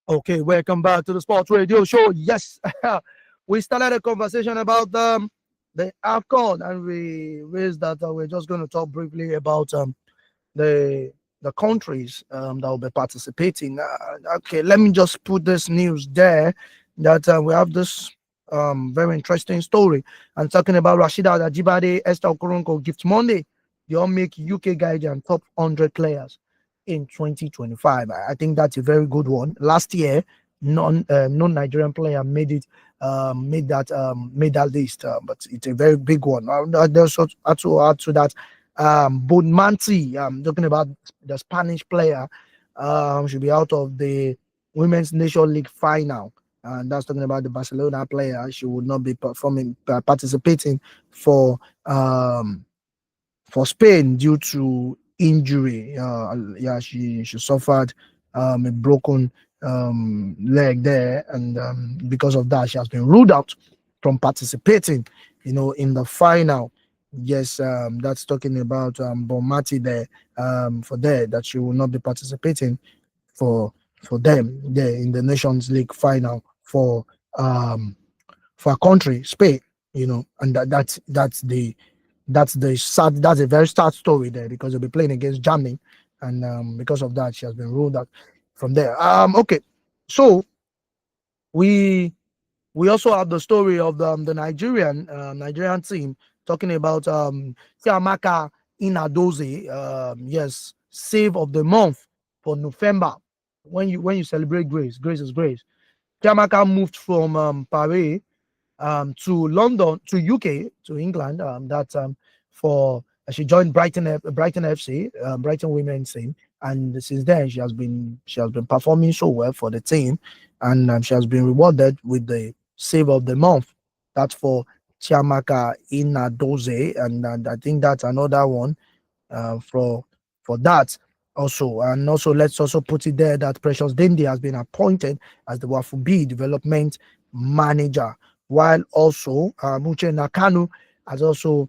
Okay, welcome back to the Sports Radio Show. Yes, we started a conversation about the AFCON, and we raised that we're just going to talk briefly about the the countries that will be participating. Okay, let me just put this news there that we have this very interesting story. I'm talking about Rashida Ajibade, Esther Okoronko, Gift Monday. They all make UK Guardian top 100 players in 2025. I think that's a very good one. Last year, non-Nigerian player made that list, but it's a very big one. There's also to add to that Bonmanti, talking about the Spanish player, should be out of the Women's Nation League final. And that's talking about the Barcelona player. She would not be participating for Spain due to injury. Yeah, she suffered a broken leg there, and because of that, she has been ruled out from participating. In the final. Yes, that's talking about Bomati there. For there that she will not be participating for them there in the Nations League final um for a country, Spain. And that's a very sad story there because they'll be playing against Germany, and because of that, she has been ruled out from there. Okay, so we we also have the story of the Nigerian team talking about Siamaka Inadoze. Yes, save of the month for November. When you celebrate grace, grace is grace. Siamaka moved from Paris to London, to UK, to England. That for she joined Brighton FC, Brighton Women's team, and since then she has been performing so well for the team, and she has been rewarded with the save of the month. That's for Chiamaka Inadoze, and I think that's another one for that also. And also, let's also put it there that Precious Dende has been appointed as the Wafubi development manager, while also Muche Nakanu has also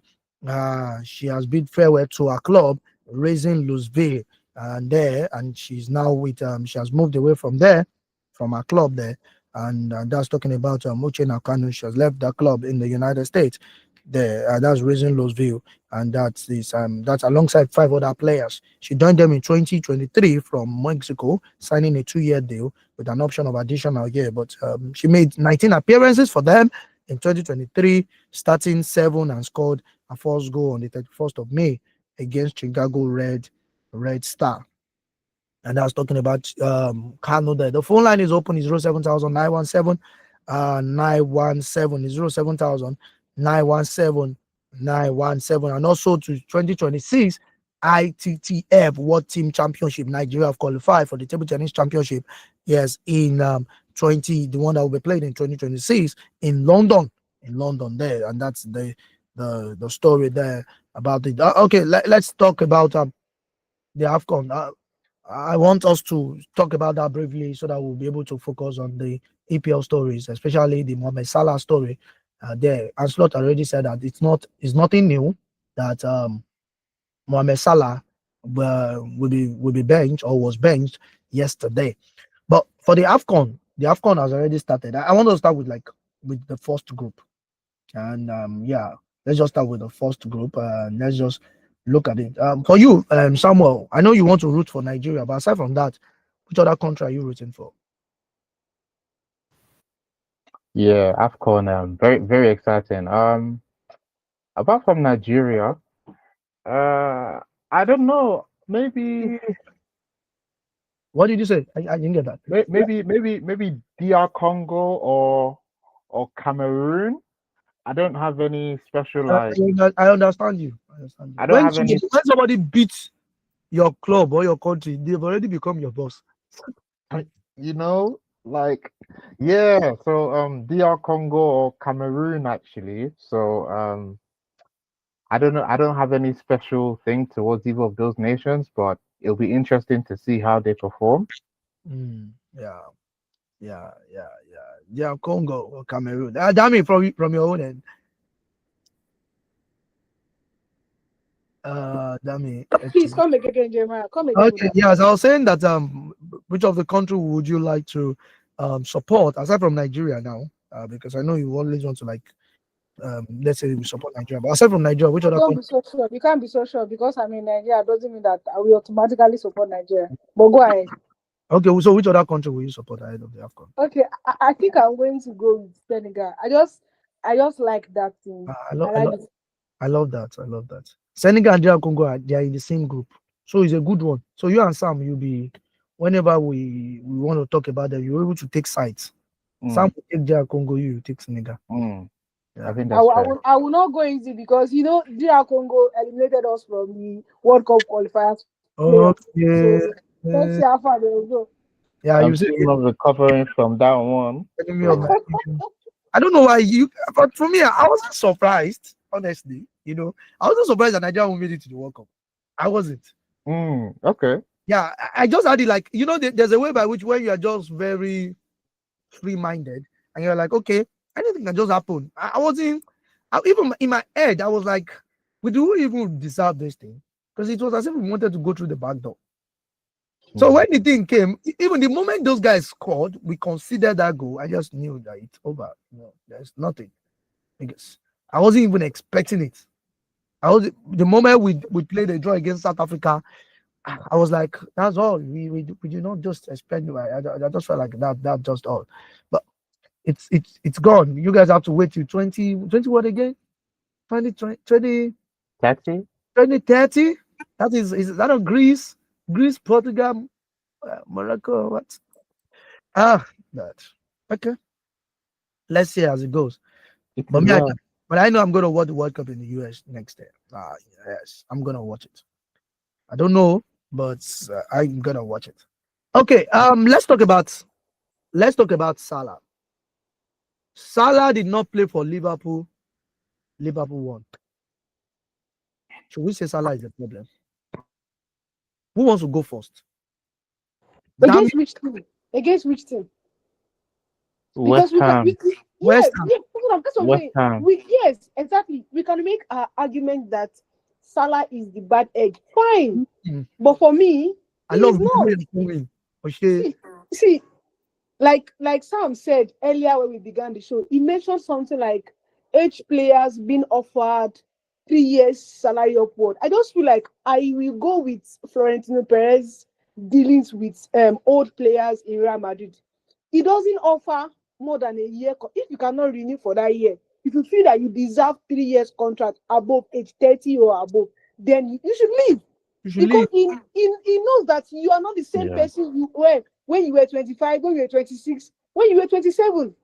she has bid farewell to her club, Raising Louisville, and she's now with she has moved away from there, from her club there, and that's talking about Muche Nakanu. She has left that club in the United States. There, that's Raising Louisville, and that's alongside five other players. She joined them in 2023 from Mexico, signing a 2-year deal with an option of additional year. But she made 19 appearances for them in 2023, starting 7 and scored a first goal on the 31st of May against Chicago Red Star. And that's talking about Kano there. The phone line is open, is 07000 917 917 is 07000 917 917, and also to 2026 ITTF World Team Championship. Nigeria have qualified for the table tennis championship. Yes, in the one that will be played in 2026 in London. There, and that's the story there about it. Okay, let's talk about the AFCON. I want us to talk about that briefly so that we'll be able to focus on the EPL stories, especially the Mohamed Salah story. There, Anslot already said that it's nothing new that Mohamed Salah will be benched or was benched yesterday. But for the AFCON has already started. I want to start with the first group, and yeah, let's just start with the first group. Let's just look at it. For you, Samuel, I know you want to root for Nigeria, but aside from that, which other country are you rooting for? Yeah, AFCON, very very exciting. Apart from Nigeria, I don't know. Maybe What did you say? I didn't get that. maybe DR Congo or Cameroon. I don't have any special I understand you. I don't When have any. somebody beats your club or your country, they've already become your boss. You know, like yeah. So DR Congo or Cameroon actually. So I don't know. I don't have any special thing towards either of those nations, but it'll be interesting to see how they perform. Yeah, yeah. Congo or Cameroon. Dami, from your own end. Dami. Please come again, Jeremiah. Come again with Okay, that. yes, I was saying that which of the country would you like to support aside from Nigeria now? Because I know you always want to like let's say we support Nigeria, but aside from Nigeria, which other Don't country? be so sure. You can't be so sure because I'm in Nigeria doesn't mean that I will automatically support Nigeria. But go ahead. Okay, so which other country will you support ahead of the AFCON? Okay, I think I'm going to go with Senegal. I just like that thing. I I love, like it. I love that. I love that. Senegal and DR Congo they are in the same group, so it's a good one. So you and Sam, you'll be whenever we want to talk about them, you're able to take sides. Sam will take DR Congo, you will take Senegal. I think I, that's will- I fair. will I will not go easy because DR Congo eliminated us from the World Cup qualifiers. Okay. So let's see how far they will go. Yeah, I'm you see, still not recovering from that one. enemy of my nation. I don't know why but for me, I wasn't surprised, honestly. I wasn't surprised that Nigeria won't made it to the World Cup. I wasn't. Okay. Yeah, I just had it like, there's a way by which when you are just very free-minded and you're like, okay, anything can just happen. I wasn't, even in my head, I was like, we do even deserve this thing? Because it was as if we wanted to go through the back door. So when the thing came, even the moment those guys scored, we considered that goal. I just knew that it's over. There's nothing. Because I wasn't even expecting it. The moment we played a draw against South Africa, I was like, that's all. We did not just expect. I just felt like that just all. But it's gone. You guys have to wait till 2020 what again? 2020 30? 2030? Is that on Greece, Portugal, Morocco, what? That. Okay. Let's see as it goes. But I know I'm gonna watch the World Cup in the US next year. Yes, I'm gonna watch it. I don't know, but I'm gonna watch it. Okay. Let's talk about Salah. Salah did not play for Liverpool. Liverpool won. Should we say Salah is the problem? Who wants to go first? Against which team? Against which team? West Ham. West Ham. That's what I'm West saying. Ham. Yes, exactly. We can make an argument that Salah is the bad egg. Fine. But for me, I love he's not. Okay. See, like Sam said earlier when we began the show, he mentioned something like age players being offered 3 years salary upward. I just feel like I will go with Florentino Perez dealings with old players in Real Madrid. He doesn't offer more than a year. If you cannot renew for that year, if you feel that you deserve 3 years contract above age 30 or above, then you should leave. Because he knows that you are not the same person you were when you were 25, when you were 26, when you were 27.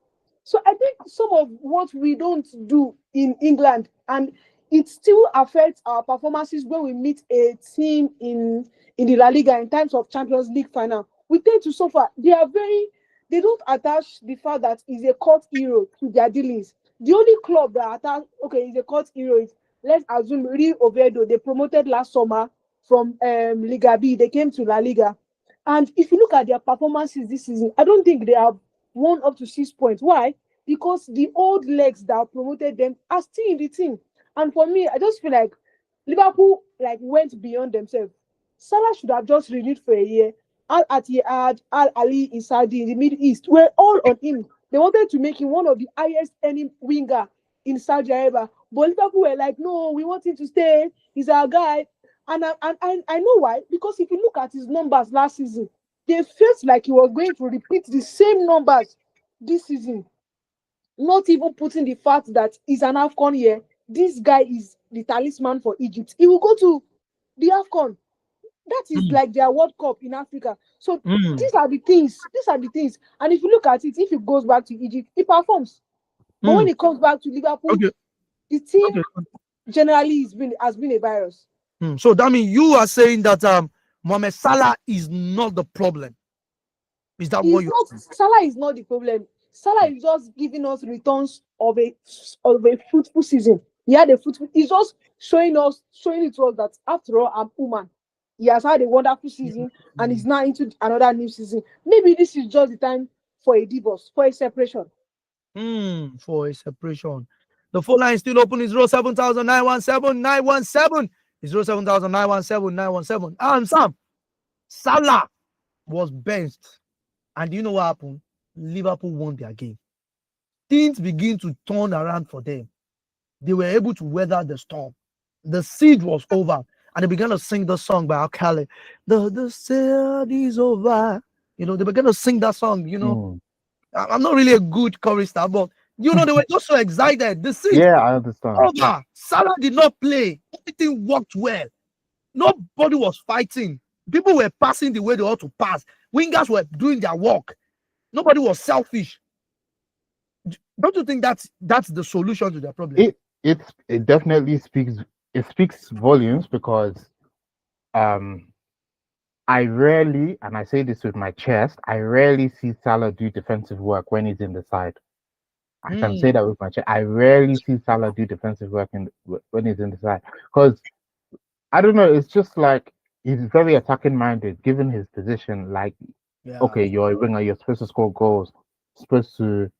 So I think some of what we don't do in England, and it still affects our performances when we meet a team in the La Liga in terms of Champions League final. We tend to suffer. They don't attach the fact that he's a court hero to their dealings. The only club that attach, okay, he's a court hero is, let's assume, Real Oviedo. They promoted last summer from Liga B. They came to La Liga. And if you look at their performances this season, I don't think they have won up to 6 points. Why? Because the old legs that promoted them are still in the team. And for me, I just feel like Liverpool went beyond themselves. Salah should have just renewed for a year. Al Attiyad, Al Ali in Saudi in the Middle East were all on him. They wanted to make him one of the highest earning winger in Saudi Arabia. But Liverpool were like, no, we want him to stay. He's our guy. And I know why. Because if you look at his numbers last season, they felt like he was going to repeat the same numbers this season. Not even putting the fact that he's an AFCON year. This guy is the talisman for Egypt. He will go to the AFCON. That is like their World Cup in Africa. So these are the things. And if you look at it, if he goes back to Egypt, he performs. But when he comes back to Liverpool, the team generally has been a virus. So that means you are saying that Mohamed Salah is not the problem. Is that what you're saying? Salah is not the problem. Salah is just giving us returns of a fruitful season. He had a foot. He's just showing it to us that after all, I'm human. He has had a wonderful season and he's now into another new season. Maybe this is just the time for a divorce, for a separation. For a separation. The phone line is still open. It's 07917 It's 07917 Sam, Salah was benched. And do you know what happened? Liverpool won their game. Things begin to turn around for them. They were able to weather the storm. The siege was over. And they began to sing the song by Akali. The siege is over. You know, they began to sing that song, you know. I'm not really a good chorister, but you know, they were just so excited. The siege I understand. over. Salah did not play. Everything worked well. Nobody was fighting. People were passing the way they ought to pass. Wingers were doing their work. Nobody was selfish. Don't you think that's the solution to their problem? It definitely speaks volumes, because I rarely, and I say this with my chest, I rarely see Salah do defensive work when he's in the side. I can say that with my chest. I rarely see Salah do defensive work when he's in the side, because I don't know. It's just like he's very attacking minded, given his position. Like, okay, you're a winger, you're supposed to score goals, supposed to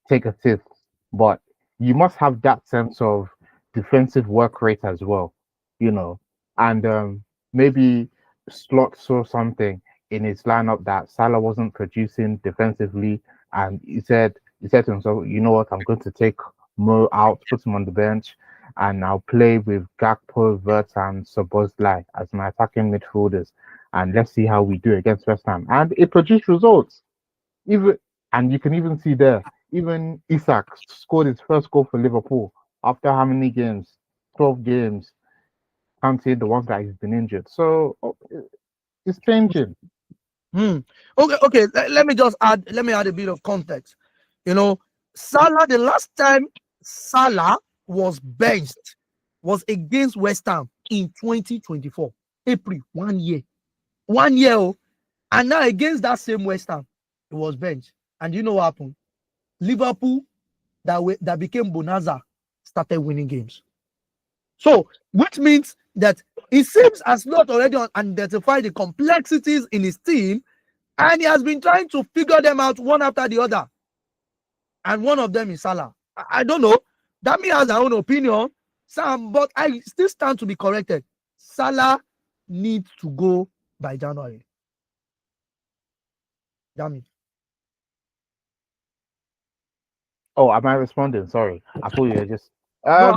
take assists, but you must have that sense of defensive work rate as well, you know. And maybe Slot saw something in his lineup that Salah wasn't producing defensively, and he said to himself, you know what, I'm going to take Mo out, put him on the bench, and I'll play with Gakpo, Wirtz, and Szoboszlai as my attacking midfielders, and let's see how we do against West Ham. And it produced results. And you can even see there, even Isak scored his first goal for Liverpool after how many games? 12 games. Can't say the ones that he's been injured. So it's changing. Okay. Let me add a bit of context. You know, Salah, the last time Salah was benched was against West Ham in 2024, April, 1 year. 1 year, and now against that same West Ham, it was benched. And you know what happened? Liverpool, that became Bonanza, started winning games. So, which means that it seems as not already identified the complexities in his team, and he has been trying to figure them out one after the other. And one of them is Salah. I don't know. Dami has her own opinion, Sam, but I still stand to be corrected. Salah needs to go by January. Dami. Oh, am I responding? Sorry, I thought you were just. No,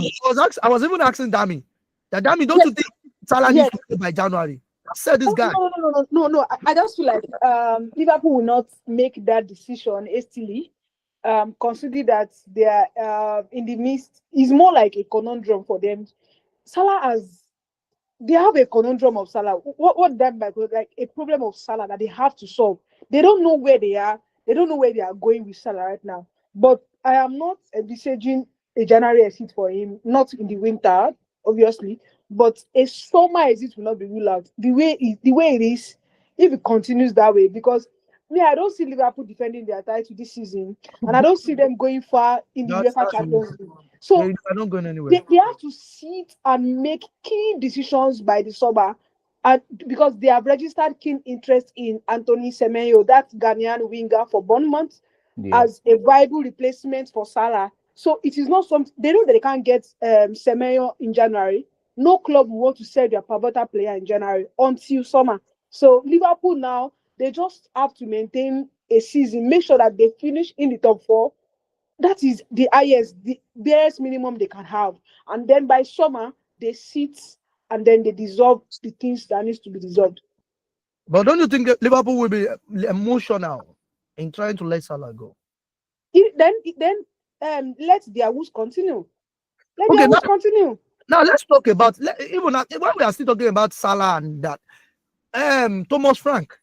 I was even asking Dami. That Dami, don't you think Salah needs to go by January? I said this guy. No. I just feel like Liverpool will not make that decision hastily. Consider that they are in the midst. It's more like a conundrum for them. They have a conundrum of Salah. What that might be like a problem of Salah that they have to solve. They don't know where they are. They don't know where they are going with Salah right now. But I am not envisaging a January exit for him, not in the winter, obviously, but a summer exit will not be ruled out. The way it is, if it continues that way, because I don't see Liverpool defending their title this season, and I don't see them going far in the UEFA Champions League. So they're not going anywhere. They have to sit and make key decisions by the summer, and because they have registered keen interest in Anthony Semenyo, that Ghanaian winger for Bournemouth, as a viable replacement for Salah. So it is not something they know that they can't get Semenyo in January. No club will want to sell their pivotal player in January until summer. So Liverpool now, they just have to maintain a season, make sure that they finish in the top 4. That is the barest minimum they can have. And then by summer, they sit and then they dissolve the things that needs to be dissolved. But don't you think Liverpool will be emotional in trying to let Salah go? Then let their woes continue. Continue. Now let's talk about even when we are still talking about Salah and that. Thomas Frank.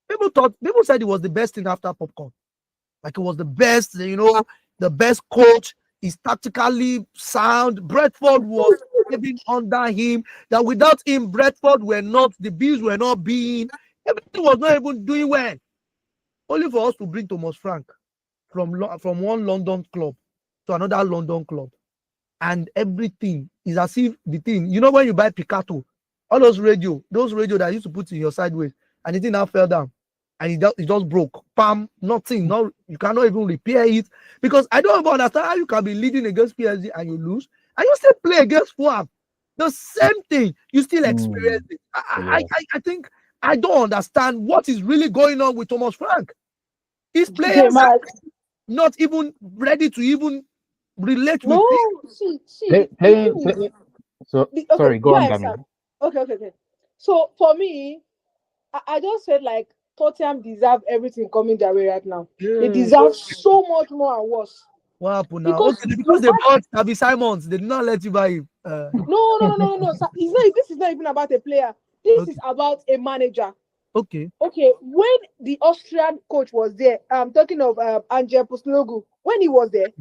People said he was the best thing after Popcorn. Like, it was the best, the best coach. He's tactically sound. Brentford was living under him. That without him, the Bees were not being. Everything was not even doing well. Only for us to bring Thomas Frank from one London club to another London club. and everything is as if the thing, you know, when you buy Picato, all those radio that used to put in your sideways, and the thing now fell down, and it just broke. Pam, nothing. No, you cannot even repair it, because I don't even understand how you can be leading against PSG and you lose, and you still play against Fulham. The same thing, you still experience it. I think I don't understand what is really going on with Thomas Frank. His players are not even ready to even relate with him. So sorry, go on, Dami. Okay. So for me, I just said like Tottenham deserve everything coming their way right now. They deserve so much more and worse. What happened now? Because they bought Xavi Simons, they did not let you buy him. No. So this is not even about a player. This is about a manager. Okay. When the Austrian coach was there, I'm talking of Angel Postecoglou. When he was there,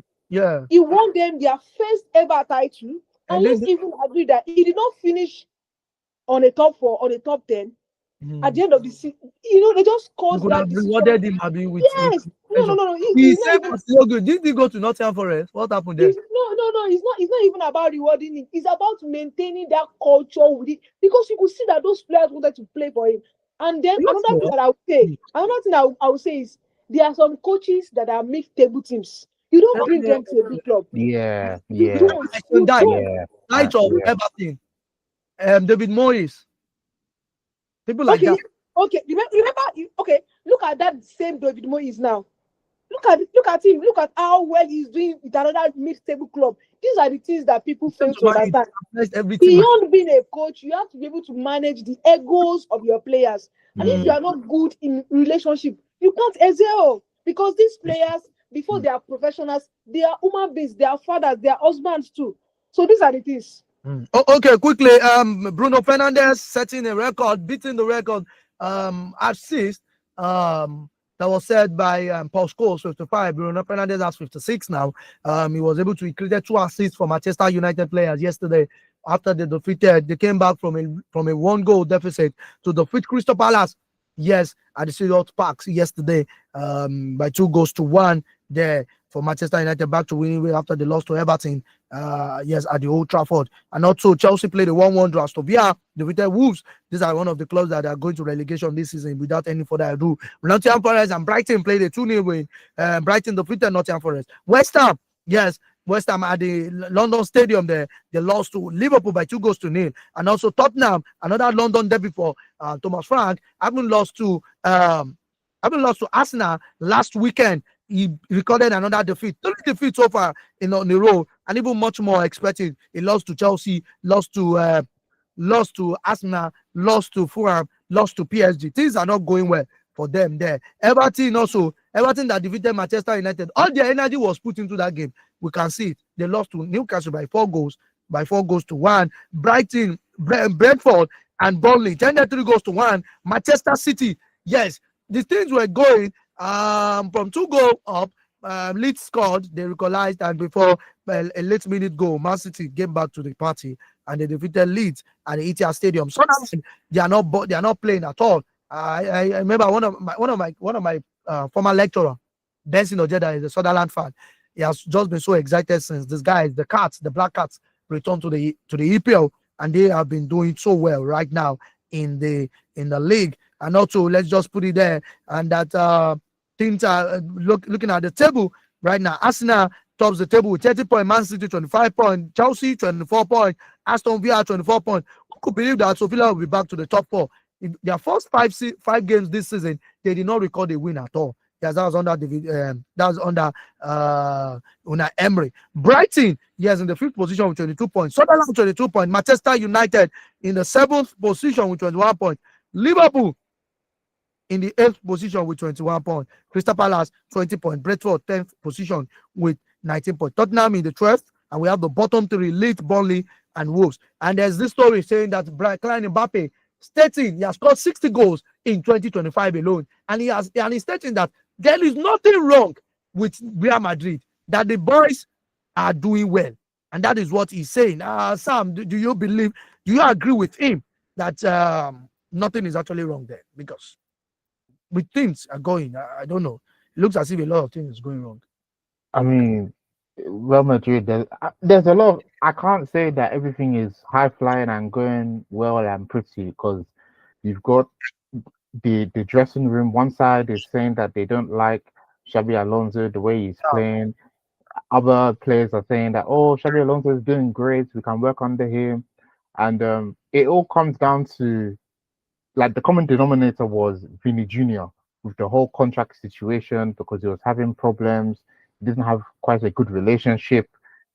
he won them their first ever title. And let's even agree that he did not finish on the top 4 or the top 10. At the end of the season, they just caused that. Rewarded him, with no. He said, did he go to Nottingham Forest? What happened there? No. It's not even about rewarding him. It's about maintaining that culture with it, because you could see that those players wanted to play for him. And then another thing I would say is there are some coaches that are mid-table teams. You don't bring them to a big club. Yeah. Light of Everton, David Moyes. People like that. Okay, remember? Okay, look at that same David Moyes now. Look at him. Look at how well he's doing with another mid-table club. These are the things that people fail to understand. Beyond being a coach, you have to be able to manage the egos of your players. And if you are not good in relationship, you can't excel, because these players, before they are professionals, they are human beings, they are fathers, they are husbands too. So these are the things. Okay, quickly. Bruno Fernandes beating the record assist that was set by Paul Scholes, 55. Bruno Fernandes has 56 now. He was able to create 2 assists for Manchester United players yesterday after they came back from a 1-goal deficit to defeat Crystal Palace. Yes, at the Selhurst Park yesterday, by 2-1 there for Manchester United, back to winning after they lost to Everton. Yes, at the Old Trafford. And also Chelsea played a 1-1 draw. Aston Villa defeated Wolves. These are one of the clubs that are going to relegation this season without any further ado. Nottingham Forest and Brighton played a 2-0 win. Brighton defeated Nottingham Forest. West Ham at the London Stadium there, they lost to Liverpool by 2-0. And also Tottenham, another London derby for Thomas Frank, having lost to Arsenal last weekend. He recorded another defeat, 3 defeats so far in a row, and even much more expected. He lost to Chelsea, lost to Arsenal, lost to Fulham, lost to PSG. Things are not going well for them there. Everton that defeated Manchester United. All their energy was put into that game. We can see it. They lost to Newcastle by 4 goals to 1. Brighton, Brentford, and Burnley 3-1. Manchester City, yes, the things were going. From 2 goals up, Leeds scored, they equalized, and before a late minute goal, Man City came back to the party and they defeated Leeds at the Etihad Stadium. So they are not playing at all. I remember one of my former lecturer, Benson Ojeda, is a Sunderland fan. He has just been so excited since these guys, the Black Cats, returned to the EPL, and they have been doing so well right now in the league. And also, let's just put it there, and that things are looking at the table right now. Arsenal tops the table with 30 points, Man City 25 points, Chelsea 24 points, Aston Villa 24 points. Who could believe that Aston Villa will be back to the top 4? In their first five games this season, they did not record a win at all. Yes, that was under Unai Emery. Brighton, yes, in the 5th position with 22 points. Sunderland 22 points. Manchester United in the 7th position with 21 points. Liverpool in the 8th position with 21 points. Crystal Palace 20 points. Brentford 10th position with 19 points. Tottenham in the 12th, and we have the bottom 3: Leeds, Burnley, and Wolves. And there's this story saying that Kylian Mbappe stating he has scored 60 goals in 2025 alone, and he's stating that there is nothing wrong with Real Madrid, that the boys are doing well, and that is what he's saying. Sam, do you agree with him that nothing is actually wrong there? Because with things are going, I don't know. It looks as if a lot of things is going wrong. I mean, Real Madrid, there's a lot of, I can't say that everything is high flying and going well and pretty because you've got the dressing room. One side is saying that they don't like Xabi Alonso the way he's playing. Other players are saying that, oh, Xabi Alonso is doing great, we can work under him. And it all comes down to, like, the common denominator was Vini Jr. with the whole contract situation because he was having problems. He didn't have quite a good relationship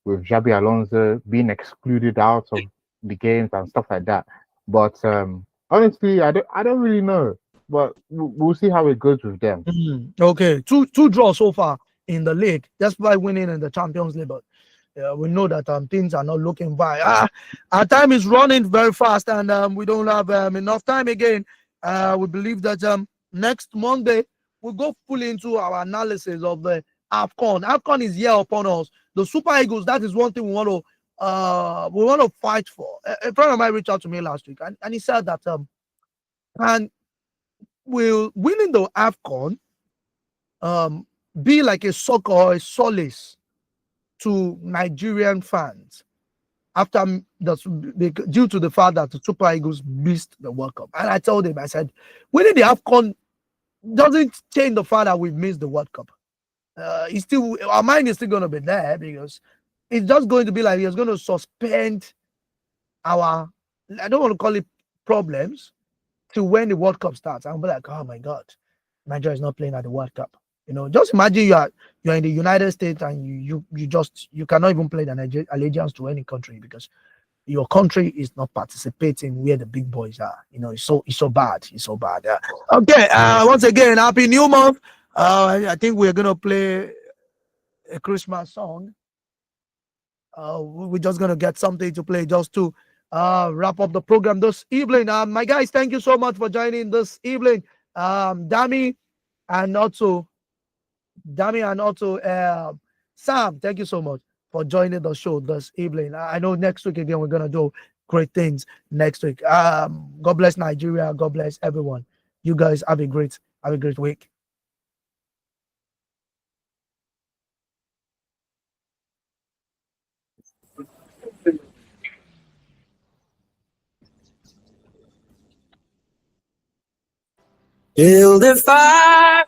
with Xabi Alonso, being excluded out of the games and stuff like that. But honestly, I don't really know. But we'll see how it goes with them. Okay, two draws so far in the league, despite winning in the Champions League. But we know that things are not looking by. Our time is running very fast, and we don't have enough time again. We believe that next Monday we'll go fully into our analysis of the AFCON. AFCON is here upon us. The Super Eagles, that is one thing we want to fight for. A friend of mine reached out to me last week, and he said that and will winning the AFCON be like a succor or a solace to Nigerian fans after due to the fact that the Super Eagles missed the World Cup. And I told him, I said, winning the AFCON doesn't change the fact that we've missed the World Cup. Our mind is still going to be there because it's just going to be like it's going to suspend our, I don't want to call it problems, to when the World Cup starts. I'll be like, oh my God, Nigeria is not playing at the World Cup. Just imagine you're in the United States and you cannot even play the allegiance to any country because your country is not participating where the big boys are. It's so bad. It's so bad. Yeah. Okay. Once again, happy new month. I think we're gonna play a Christmas song. We're just gonna get something to play just to wrap up the program this evening. My guys, thank you so much for joining this evening. Dami and also Sam, thank you so much for joining the show this evening. I know next week again we're gonna do great things next week. God bless Nigeria. God bless everyone. You guys have a great week. Build a fire